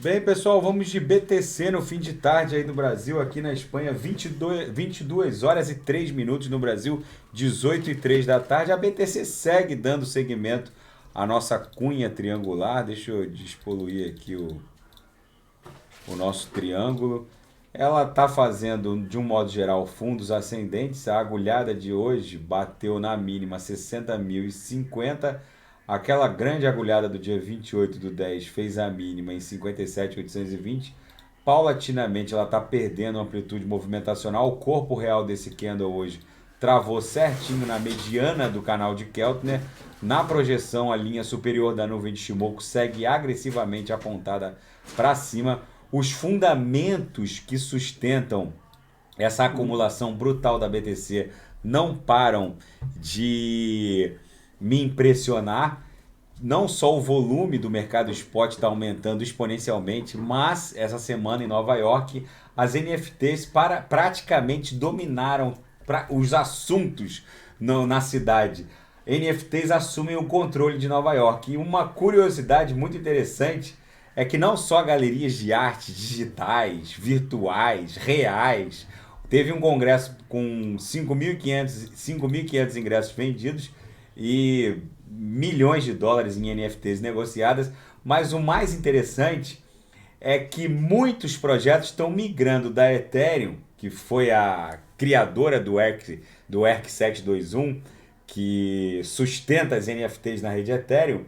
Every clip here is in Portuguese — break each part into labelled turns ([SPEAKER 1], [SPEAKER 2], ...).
[SPEAKER 1] Bem, pessoal, vamos de BTC no fim de tarde aí no Brasil, aqui na Espanha, 22 horas e 3 minutos no Brasil, 18 e 3 da tarde. A BTC segue dando seguimento à nossa cunha triangular. Deixa eu despoluir aqui o nosso triângulo. Ela está fazendo, de um modo geral, fundos ascendentes. A agulhada de hoje bateu na mínima 60.050. Aquela grande agulhada do dia 28/10 fez a mínima em 57.820. Paulatinamente ela está perdendo amplitude movimentacional. O corpo real desse candle hoje travou certinho na mediana do canal de Keltner. Na projeção, a linha superior da nuvem de Shimoku segue agressivamente apontada para cima. Os fundamentos que sustentam essa acumulação brutal da BTC não param de me impressionar. Não só o volume do mercado spot está aumentando exponencialmente, mas essa semana em Nova York as NFTs praticamente dominaram os assuntos na cidade. NFTs assumem o controle de Nova York. E uma curiosidade muito interessante é que não só galerias de arte digitais, virtuais, reais. Teve um congresso com 5.500 ingressos vendidos e milhões de dólares em NFTs negociadas, mas o mais interessante é que muitos projetos estão migrando da Ethereum, que foi a criadora do ERC-721, que sustenta as NFTs na rede Ethereum,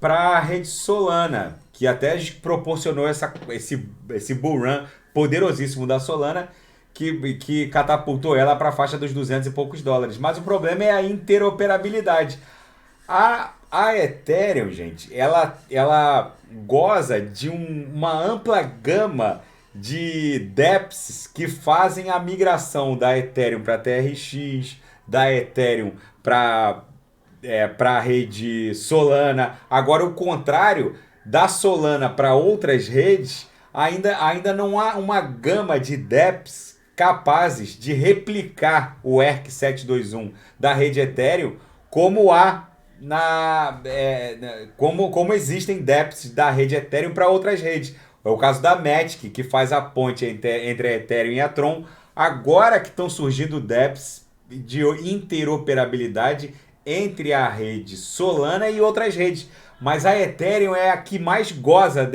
[SPEAKER 1] para a rede Solana, que até proporcionou esse bull run poderosíssimo da Solana, que catapultou ela para a faixa dos 200 e poucos dólares. Mas o problema é a interoperabilidade. A Ethereum, gente, ela goza de uma ampla gama de dApps que fazem a migração da Ethereum para TRX, da Ethereum para a rede Solana. Agora, o contrário, da Solana para outras redes, ainda não há uma gama de dApps capazes de replicar o ERC-721 da rede Ethereum como há como existem dApps da rede Ethereum para outras redes. É o caso da Matic, que faz a ponte entre a Ethereum e a Tron. Agora que estão surgindo dApps de interoperabilidade entre a rede Solana e outras redes. Mas a Ethereum é a que mais goza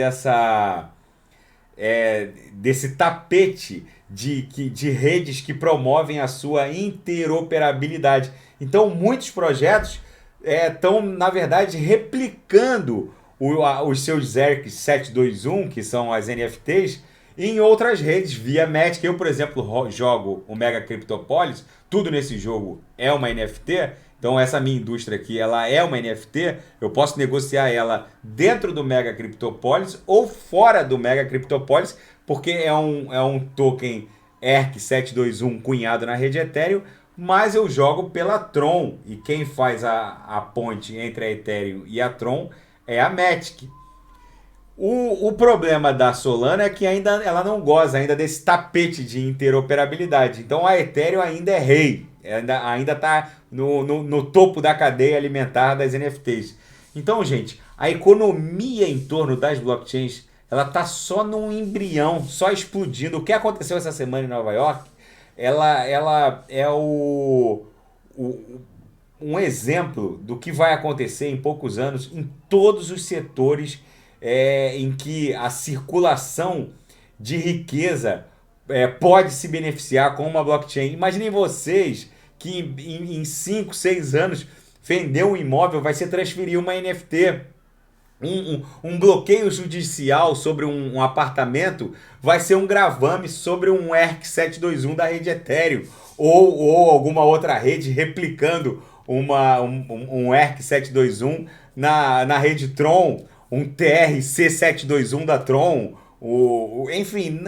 [SPEAKER 1] desse tapete de redes que promovem a sua interoperabilidade. Então, muitos projetos estão, na verdade, replicando os seus ERC-721, que são as NFTs, em outras redes via Matic. Eu, por exemplo, jogo o Mega Cryptopolis, tudo nesse jogo é uma NFT. Então essa minha indústria aqui, ela é uma NFT, eu posso negociar ela dentro do Mega Cryptopolis ou fora do Mega Cryptopolis, porque é um token ERC-721 cunhado na rede Ethereum, mas eu jogo pela Tron, e quem faz a ponte entre a Ethereum e a Tron é a Matic. O problema da Solana é que ainda ela não goza ainda desse tapete de interoperabilidade. Então a Ethereum ainda é rei, ainda está no topo da cadeia alimentar das NFTs. Então, gente, a economia em torno das blockchains ela está só num embrião, só explodindo. O que aconteceu essa semana em Nova York, ela é um exemplo do que vai acontecer em poucos anos em todos os setores em que a circulação de riqueza pode se beneficiar com uma blockchain. Imaginem vocês que em 5, 6 anos vender um imóvel vai ser transferir uma NFT. Um bloqueio judicial sobre um apartamento vai ser um gravame sobre um ERC-721 da rede Ethereum ou alguma outra rede replicando um ERC-721 na rede Tron, um TRC-721 da Tron. Enfim,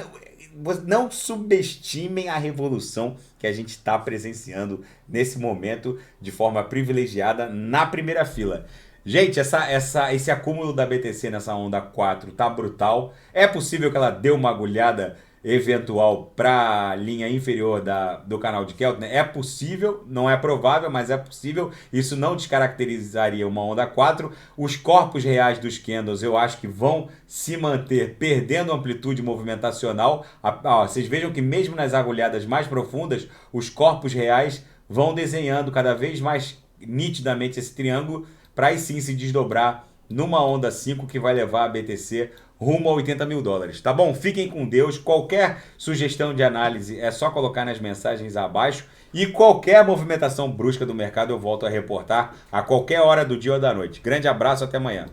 [SPEAKER 1] não subestimem a revolução que a gente está presenciando nesse momento de forma privilegiada na primeira fila. Gente, esse acúmulo da BTC nessa onda 4 tá brutal. É possível que ela dê uma agulhada eventual para a linha inferior do canal de Keltner? É possível, não é provável, mas é possível. Isso não descaracterizaria uma onda 4. Os corpos reais dos candles eu acho que vão se manter perdendo amplitude movimentacional. Vocês vejam que mesmo nas agulhadas mais profundas, os corpos reais vão desenhando cada vez mais nitidamente esse triângulo para aí sim se desdobrar numa onda 5 que vai levar a BTC rumo a 80 mil dólares. Tá bom? Fiquem com Deus. Qualquer sugestão de análise é só colocar nas mensagens abaixo. E qualquer movimentação brusca do mercado eu volto a reportar a qualquer hora do dia ou da noite. Grande abraço, até amanhã.